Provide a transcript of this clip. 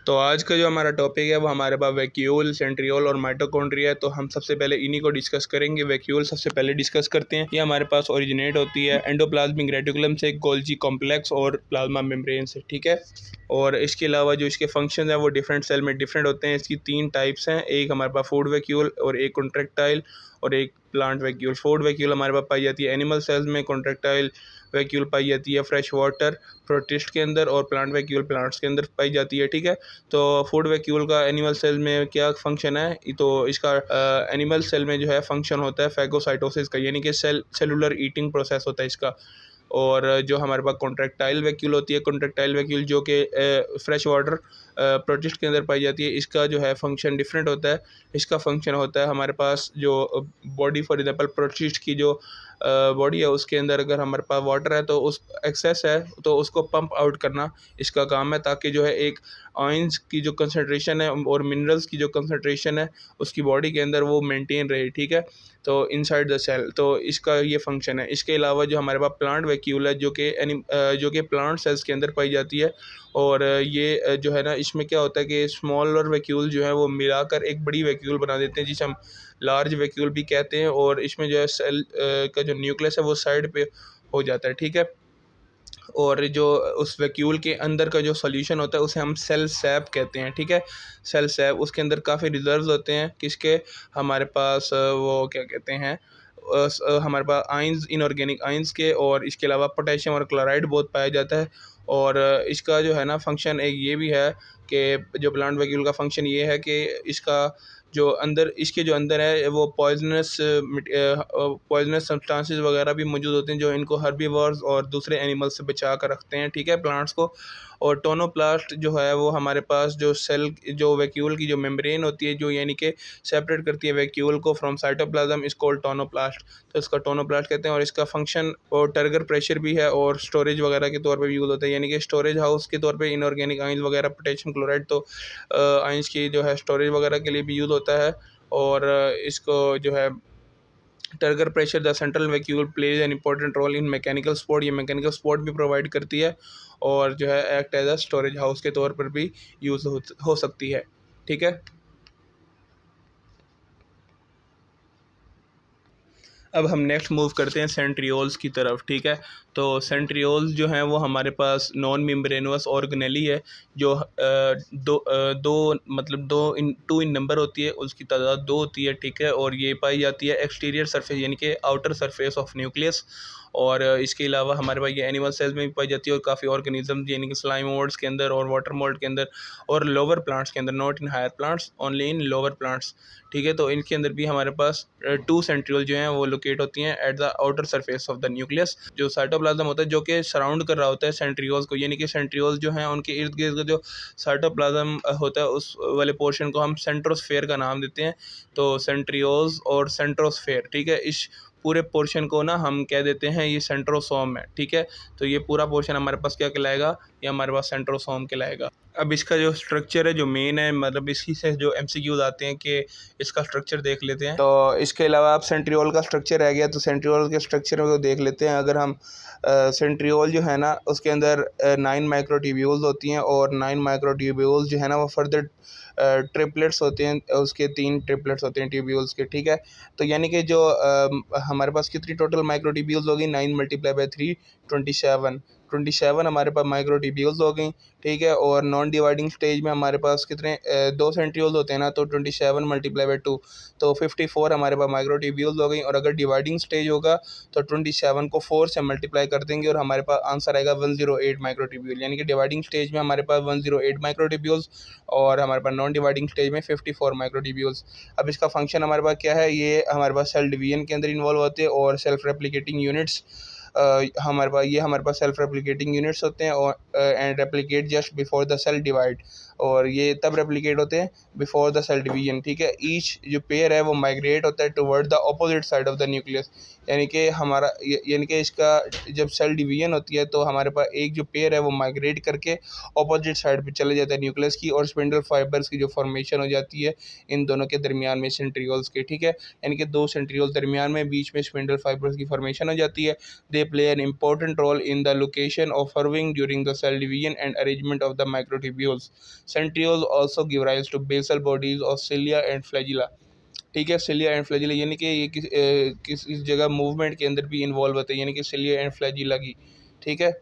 तो आज का जो हमारा टॉपिक है वो हमारे पास वैक्यूल, सेंट्रियोल और माइटोकॉन्ड्रिया है। तो हम सबसे पहले इन्हीं को डिस्कस करेंगे। वैक्यूल सबसे पहले डिस्कस करते हैं। ये हमारे पास ओरिजिनेट होती है एंडोप्लाज्मिक रेटिकुलम से, गोल्जी कॉम्प्लेक्स और प्लाज्मा मेम्ब्रेन से, ठीक है। और इसके अलावा जो इसके फंक्शन है वो डिफरेंट सेल में डिफरेंट होते हैं। इसकी 3 टाइप्स हैं, एक हमारे पास फूड वैक्यूल और एक कॉन्ट्रैक्टाइल और एक प्लांट वैक्यूल। फूड वैक्यूल हमारे पास पाई जाती है एनिमल सेल्स में, कॉन्ट्रैक्टाइल वैक्यूल पाई जाती है फ्रेश वाटर प्रोटिस्ट के अंदर और प्लांट वैक्यूल प्लांट्स के अंदर पाई जाती है, ठीक है। तो फूड वैक्यूल का एनिमल सेल में क्या फंक्शन है, तो इसका एनिमल सेल में जो है फंक्शन होता है फैगोसाइटोसिस का, यानी कि सेलुलर ईटिंग प्रोसेस होता है इसका। और जो हमारे पास कॉन्ट्रैक्टाइल वैक्यूल होती है, कॉन्ट्रैक्टाइल वैक्यूल जो कि फ्रेश वाटर प्रोटिस्ट के अंदर पाई जाती है, इसका जो है फंक्शन डिफरेंट होता है। इसका फंक्शन होता है हमारे पास जो बॉडी, फॉर एग्जांपल प्रोटिस्ट की जो बॉडी है उसके अंदर अगर हमारे पास वाटर है तो उस एक्सेस है तो उसको पंप आउट करना इसका काम है, ताकि जो है एक आयंस की जो कंसंट्रेशन है और मिनरल्स की जो कंसंट्रेशन है उसकी बॉडी के अंदर वो मेंटेन रहे, ठीक है। तो इनसाइड द सेल, तो इसका ये फंक्शन है। इसके अलावा जो हमारे पास प्लांट वैक्यूल है जो कि प्लांट सेल्स के अंदर पाई जाती है। और ये जो है ना, इसमें क्या होता है कि स्मॉलर वैक्यूल जो है वो मिलाकर एक बड़ी वैक्यूल बना देते हैं जिसे हम लार्ज वैक्यूल भी कहते हैं। और इसमें जो है सेल का जो न्यूक्लियस है वो साइड पे हो जाता है, ठीक है। और जो उस वैक्यूल के अंदर का जो सॉल्यूशन होता है उसे हम सेल सैप कहते हैं, ठीक है। सेल सैप, उसके अंदर काफ़ी रिजर्व्स होते हैं किसके, हमारे पास वो क्या कहते हैं, हमारे पास आइंस, इनऑर्गेनिक आइंस के, और इसके अलावा पोटेशियम और क्लोराइड बहुत पाया जाता है। और इसका जो है ना फंक्शन एक ये भी है कि जो प्लांट वैक्यूल का फंक्शन ये है कि इसका इसके जो अंदर है वो पॉइजनस सब्सटेंसेस वगैरह भी मौजूद होते हैं जो इनको हर्बीवोर्स और दूसरे एनिमल्स से बचा कर रखते हैं, ठीक है, प्लांट्स को। और टोनोप्लास्ट जो है वो हमारे पास जो सेल, जो वैक्यूल की जो मेम्ब्रेन होती है, जो यानी कि सेपरेट करती है वैक्यूल को from cytoplasm, is called tonoplast. तो इसका टोनोप्लास्ट कहते हैं। और इसका फंक्शन और टर्गर प्रेशर भी है और स्टोरेज वगैरह के तौर पर भी यूज़ होता है, यानी कि स्टोरेज हाउस के तौर पर इनऑर्गेनिक आइंस वगैरह, पोटेशियम क्लोराइड, तो आइंस की जो है स्टोरेज वगैरह के लिए भी यूज़ होता है। और इसको जो है turgor pressure, the central vacuole plays an important role in mechanical support, ये मैकेनिकल सपोर्ट भी प्रोवाइड करती है और जो है act as a storage house के तौर पर भी यूज़ हो सकती है, ठीक है। अब हम नेक्स्ट मूव करते हैं सेंट्रियोल्स की तरफ, ठीक है। तो सेंट्रियोल्स जो हैं वो हमारे पास नॉन मेम्ब्रेनस ऑर्गेनेली है जो टू इन नंबर होती है, उसकी तादाद 2 होती है, ठीक है। और ये पाई जाती है एक्सटीरियर सरफेस यानी कि आउटर सरफेस ऑफ न्यूक्लियस। और इसके अलावा हमारे पास ये एनिमल सेल्स में भी पाई जाती है और काफ़ी ऑर्गेनिज्म यानी कि स्लाइम मोल्ड्स के अंदर और वाटर मोल्ड के अंदर और लोअर प्लांट्स के अंदर, not in higher plants, only in lower plants, ठीक है। तो इनके अंदर भी हमारे पास 2 सेंट्रियोल जो हैं वो लोकेट होती हैं at the outer surface of the nucleus. जो साइटोप्लाज्म होता है जो कि सराउंड कर रहा होता है सेंट्रियोल्स को, यानी कि सेंट्रियोल्स जो हैं उनके इर्द गिर्द का जो साइटोप्लाज्म होता है उस वाले पोर्शन को हम सेंट्रोस्फेयर का नाम देते हैं। तो सेंट्रियोल्स और सेंट्रोस्फेयर, ठीक है, इस पूरे पोर्शन को ना हम कह देते हैं ये सेंट्रोसोम है, ठीक है। तो ये पूरा पोर्शन हमारे पास क्या कहलाएगा, ये हमारे पास सेंट्रोसोम कहलाएगा। अब इसका जो स्ट्रक्चर है जो मेन है, मतलब इसी से जो एमसीक्यूज आते हैं कि इसका स्ट्रक्चर देख लेते हैं। तो इसके अलावा आप सेंट्रियोल का स्ट्रक्चर रह गया, तो सेंट्रियोल के स्ट्रक्चर को देख लेते हैं। अगर हम सेंट्रियोल जो है ना उसके अंदर 9 माइक्रोट्यूब्यूल्स होती हैं और 9 माइक्रोट्यूब्यूल्स जो है ना वो फर्दर ट्रिपलेट्स होते हैं, उसके 3 ट्रिपलेट्स होते हैं ट्यूब्यूल्स के, ठीक है। तो यानी कि जो हमारे पास कितनी टोटल माइक्रोट्यूब्यूल्स होगी, 9 मल्टीप्लाई बाई 3, 27 हमारे पास माइक्रोट्यूब्यूल्स हो गई, ठीक है। और नॉन डिवाइडिंग स्टेज में हमारे पास कितने 2 सेंट्रियोल्स होते हैं ना, तो 27 मल्टीप्लाई बाई 2, तो 54 हमारे पास माइक्रोट्यूब्यूल्स हो गई। और अगर डिवाइडिंग स्टेज होगा तो 27 को 4 से मल्टीप्लाई कर देंगे और हमारे पास आंसर आएगा 108 माइक्रोट्यूब्यूल, यानी कि डिवाइडिंग स्टेज में हमारे पास 108 माइक्रोट्यूब्यूल्स और हमारे पास नॉन डिवाइडिंग स्टेज में 54 माइक्रोट्यूब्यूल्स। अब इसका फंक्शन हमारे पास क्या है, ये हमारे पास सेल डिवीजन के अंदर इन्वॉल्व होते हैं और सेल्फ रेप्लिकेटिंग यूनिट्स हमारे पास सेल्फ रेप्लिकेटिंग यूनिट्स होते हैं और and replicate just before the cell divide, और ये तब रेप्लिकेट होते हैं बिफोर द सेल डिवीजन, ठीक है। ईच जो पेयर है वो माइग्रेट होता है toward the opposite side of the nucleus, यानी कि इसका जब सेल डिवीजन होती है तो हमारे पास एक जो पेयर है वो माइग्रेट करके अपोजिट साइड पे चले जाता है न्यूक्लियस की, और स्पिंडल फाइबर्स की जो फॉर्मेशन हो जाती है इन दोनों के दरमियान में सेंट्रियोल्स के, ठीक है। यानी कि 2 सेंट्रियोल्स दरमियान में बीच में स्पिंडल फाइबर्स की फॉर्मेशन हो जाती है। They play an important role in the location of furrowing during the cell division and arrangement of the microtubules. Centrioles also give rise to basal bodies of cilia and flagella. ठीक है, cilia and flagella यानी कि ये किस जगह movement के अंदर भी इन्वॉल्व होते हैं, यानी कि सिलिया एंड फ्लैजिला की। ठीक है,